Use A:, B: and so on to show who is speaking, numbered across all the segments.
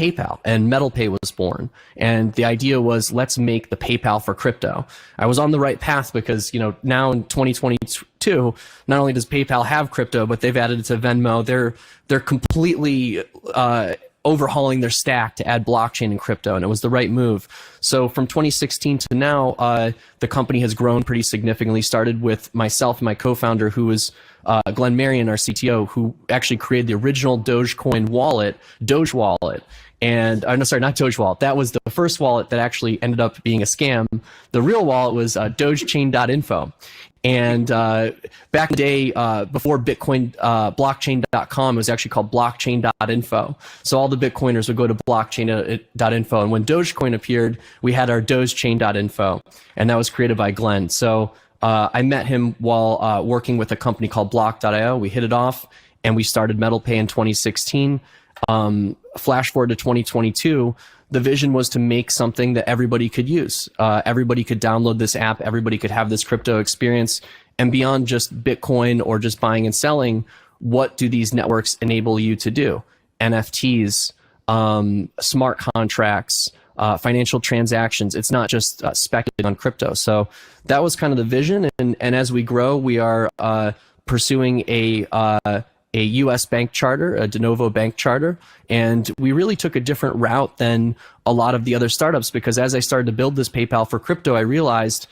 A: PayPal, and MetalPay was born. And the idea was, let's make the PayPal for crypto. I was on the right path because, now in 2022, not only does PayPal have crypto, but they've added it to Venmo. They're completely overhauling their stack to add blockchain and crypto, and it was the right move. So from 2016 to now, the company has grown pretty significantly. Started with myself and my co-founder, who was Glenn Marion, our CTO, who actually created the original Dogecoin wallet, Doge Wallet. And no, sorry, not Doge Wallet. That was the first wallet that actually ended up being a scam. The real wallet was dogechain.info. And back in the day, before Bitcoin, blockchain.com, it was actually called blockchain.info. So all the Bitcoiners would go to blockchain.info. And when Dogecoin appeared, we had our dogechain.info. And that was created by Glenn. So I met him while working with a company called block.io. We hit it off, and we started MetalPay in 2016. Flash forward to 2022, the vision was to make something that everybody could use. Everybody could download this app. Everybody could have this crypto experience. And beyond just Bitcoin or just buying and selling, what do these networks enable you to do? NFTs, smart contracts, financial transactions. It's not just speculating on crypto. So that was kind of the vision. And as we grow, we are pursuing a U.S. bank charter, a de novo bank charter. And we really took a different route than a lot of the other startups, because as I started to build this PayPal for crypto, I realized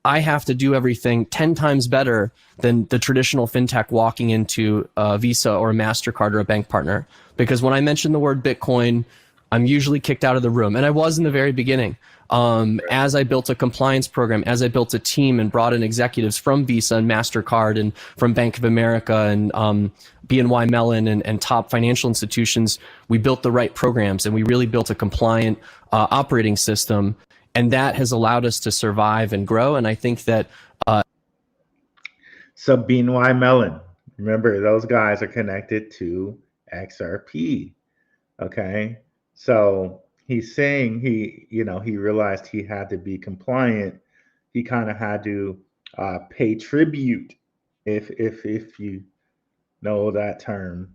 A: I have to do everything 10 times better than the traditional fintech walking into a Visa or a MasterCard or a bank partner. Because when I mention the word Bitcoin, I'm usually kicked out of the room. And I was in the very beginning. As I built a compliance program, as I built a team and brought in executives from Visa and MasterCard and from Bank of America and BNY Mellon and top financial institutions, we built the right programs, and we really built a compliant operating system. And that has allowed us to survive and grow. And I think that...
B: So BNY Mellon, remember, those guys are connected to XRP, okay? So he's saying he realized he had to be compliant. He kind of had to pay tribute, if you know that term.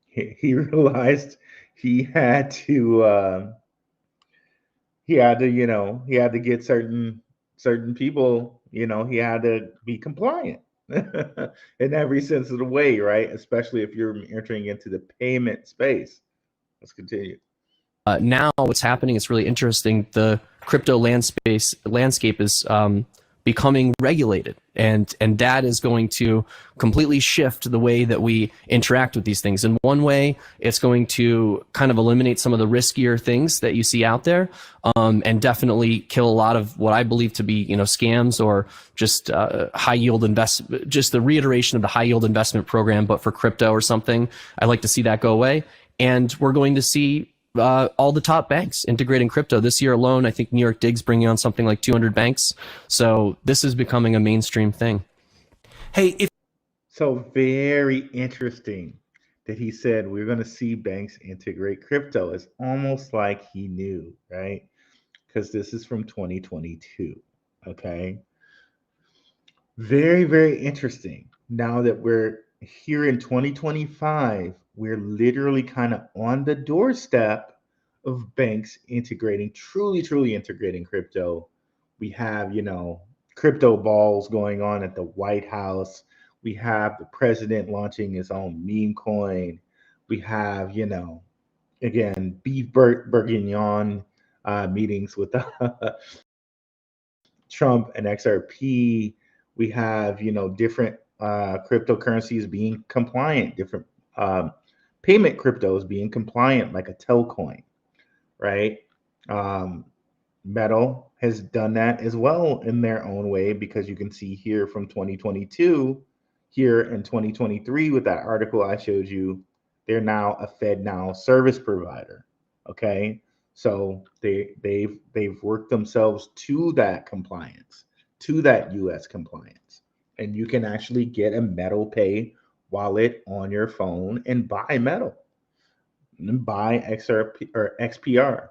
B: He realized he had to get certain people. He had to be compliant in every sense of the way, right? Especially if you're entering into the payment space. Let's continue.
A: Now what's happening is really interesting. The crypto landscape is becoming regulated, and that is going to completely shift the way that we interact with these things. In one way, it's going to kind of eliminate some of the riskier things that you see out there, and definitely kill a lot of what I believe to be scams or just high yield investment, just the reiteration of the high yield investment program, but for crypto or something. I'd like to see that go away, and we're going to see all the top banks integrating crypto. This year alone, I think New York Dig's bringing on something like 200 banks. So this is becoming a mainstream thing.
B: So very interesting that he said we're going to see banks integrate crypto. It's almost like he knew, right? Because this is from 2022, okay? Very, very interesting. Now that we're here in 2025, we're literally kind of on the doorstep of banks integrating, truly integrating crypto. We have, crypto balls going on at the White House. We have the president launching his own meme coin. We have, again, beef bourguignon meetings with Trump and XRP. We have, different cryptocurrencies being compliant, different payment cryptos being compliant, like a Telcoin, right? Metal has done that as well in their own way, because you can see here from 2022, here in 2023 with that article I showed you, they're now a FedNow service provider. Okay, so they've worked themselves to that compliance, to that US compliance, and you can actually get a MetalPay wallet on your phone and buy Metal and buy XRP or XPR.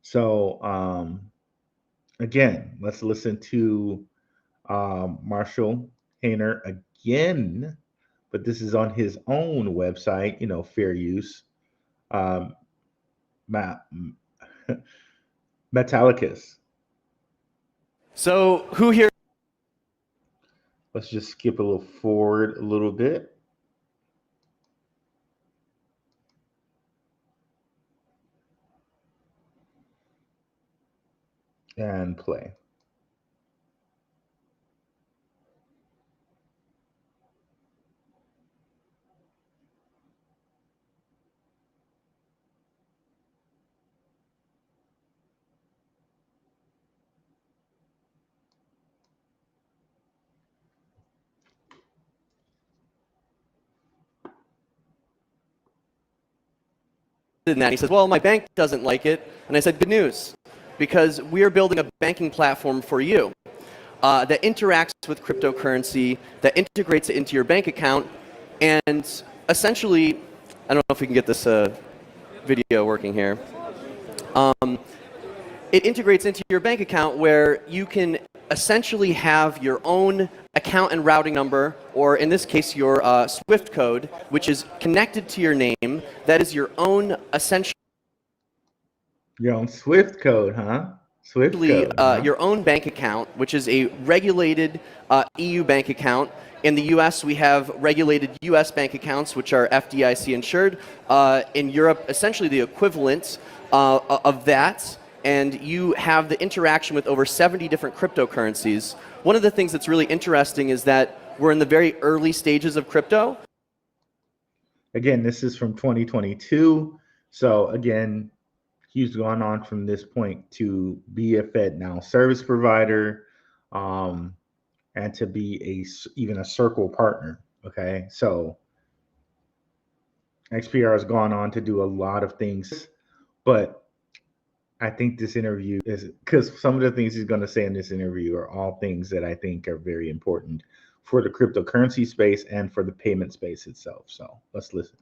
B: So again, let's listen to Marshall Hayner again, but this is on his own website, Fair Use. um, Ma- metallicus.
C: So who here?
B: Let's just skip a little forward a little bit. And play.
C: In that he says, well, my bank doesn't like it. And I said, good news, because we are building a banking platform for you that interacts with cryptocurrency, that integrates it into your bank account, and essentially, I don't know if we can get this video working here. It integrates into your bank account where you can essentially have your own account and routing number, or in this case, your SWIFT code, which is connected to your name. That is your own essentially
B: Your own Swift code, huh? Swift code, huh?
C: your own bank account, which is a regulated EU bank account. In the US, we have regulated US bank accounts, which are FDIC insured. In Europe, essentially the equivalent of that. And you have the interaction with over 70 different cryptocurrencies. One of the things that's really interesting is that we're in the very early stages of crypto.
B: Again, this is from 2022. So again, he's gone on from this point to be a FedNow service provider, and to be even a Circle partner. Okay, so XPR has gone on to do a lot of things, but I think this interview is, because some of the things he's going to say in this interview are all things that I think are very important for the cryptocurrency space and for the payment space itself. So let's listen.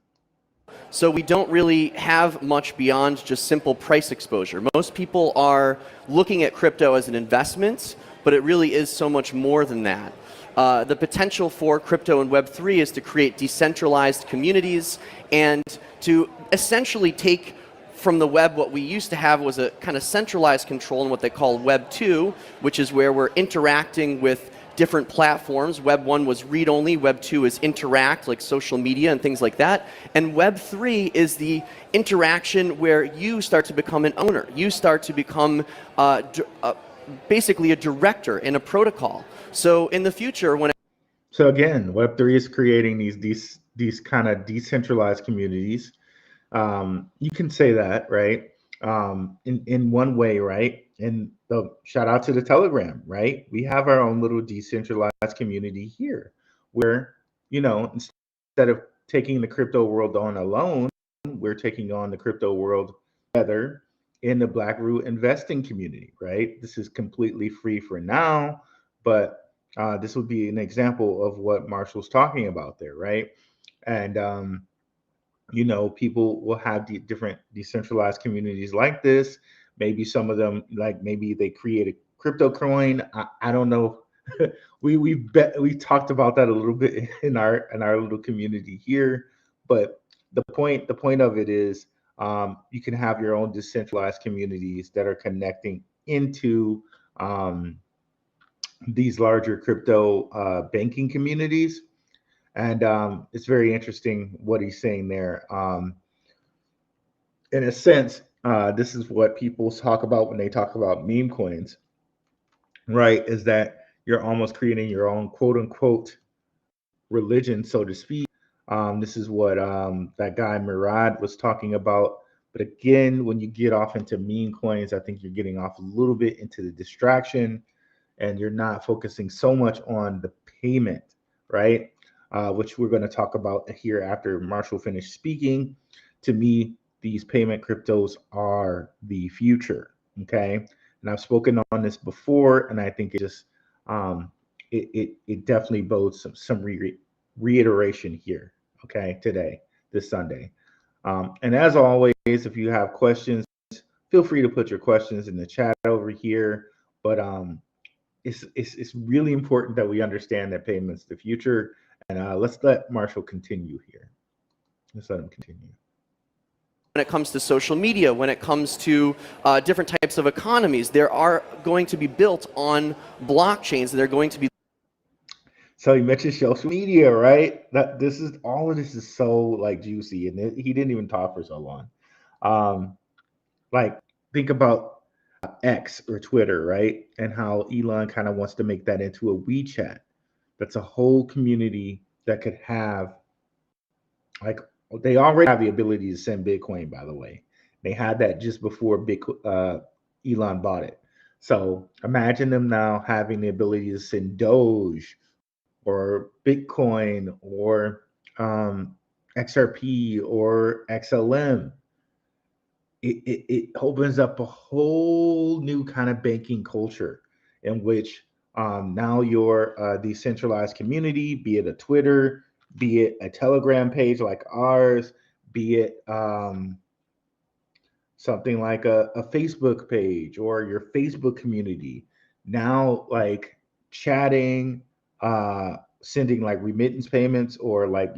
C: So we don't really have much beyond just simple price exposure. Most people are looking at crypto as an investment, but it really is so much more than that. The potential for crypto and Web3 is to create decentralized communities and to essentially take from the web what we used to have was a kind of centralized control in what they call Web 2, which is where we're interacting with different platforms. Web 1 was read-only, Web 2 is interact, like social media and things like that. And Web 3 is the interaction where you start to become an owner. You start to become basically a director in a protocol. So in the future, when
B: So again, Web3 is creating these kind of decentralized communities. You can say that, right? In one way, right? And the shout out to the Telegram, right? We have our own little decentralized community here, where instead of taking the crypto world on alone, we're taking on the crypto world together in the Blackrue Investing community, right? This is completely free for now, but this would be an example of what Marshall's talking about there, right? And people will have different decentralized communities like this. Maybe some of them, like maybe they create a crypto coin. I don't know. we talked about that a little bit in our little community here, but the point of it is, you can have your own decentralized communities that are connecting into these larger crypto banking communities. And it's very interesting what he's saying there. In a sense, this is what people talk about when they talk about meme coins, right? Is that you're almost creating your own quote unquote religion, so to speak. This is what that guy Murad was talking about. But again, when you get off into meme coins, I think you're getting off a little bit into the distraction, and you're not focusing so much on the payment, right? Which we're going to talk about here after Marshall finished speaking. To me, these payment cryptos are the future. Okay, and I've spoken on this before, and I think it just it definitely bodes some reiteration here. Okay, today, this Sunday, and as always, if you have questions, feel free to put your questions in the chat over here. But it's really important that we understand that payment's the future. And let's let Marshall continue here. Let's let him continue.
C: when it comes to social media, when it comes to different types of economies, they are going to be built on blockchains. They're going to be.
B: So you mentioned social media, right? That this is all of this is so like juicy, and he didn't even talk for so long. Like think about X or Twitter, right? And how Elon kind of wants to make that into a WeChat. That's a whole community that could have, like, they already have the ability to send Bitcoin, by the way. They had that just before Elon bought it. So imagine them now having the ability to send Doge or Bitcoin or XRP or XLM. It opens up a whole new kind of banking culture in which now your decentralized community, be it a Twitter, be it a Telegram page like ours, be it something like a Facebook page or your Facebook community, now like chatting, sending like remittance payments or like,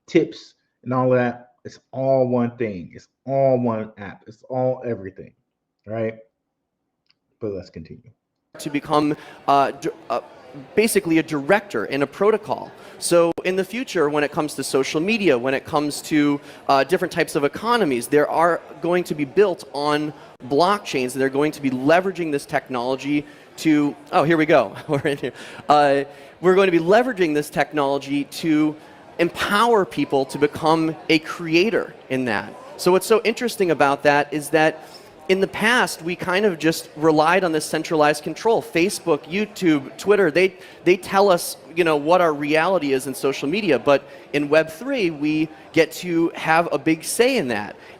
B: tips and all of that. It's all one thing. It's all one app. It's all everything, right? But let's continue.
C: To become basically a director in a protocol. So in the future, when it comes to social media, when it comes to different types of economies, they are going to be built on blockchains. They're going to be leveraging this technology to, oh, here we go. We're in here. We're going to be leveraging this technology to empower people to become a creator in that. So what's so interesting about that is that in the past, we kind of just relied on this centralized control. Facebook, YouTube, Twitter, they tell us, what our reality is in social media. But in Web3, we get to have a big say in that. And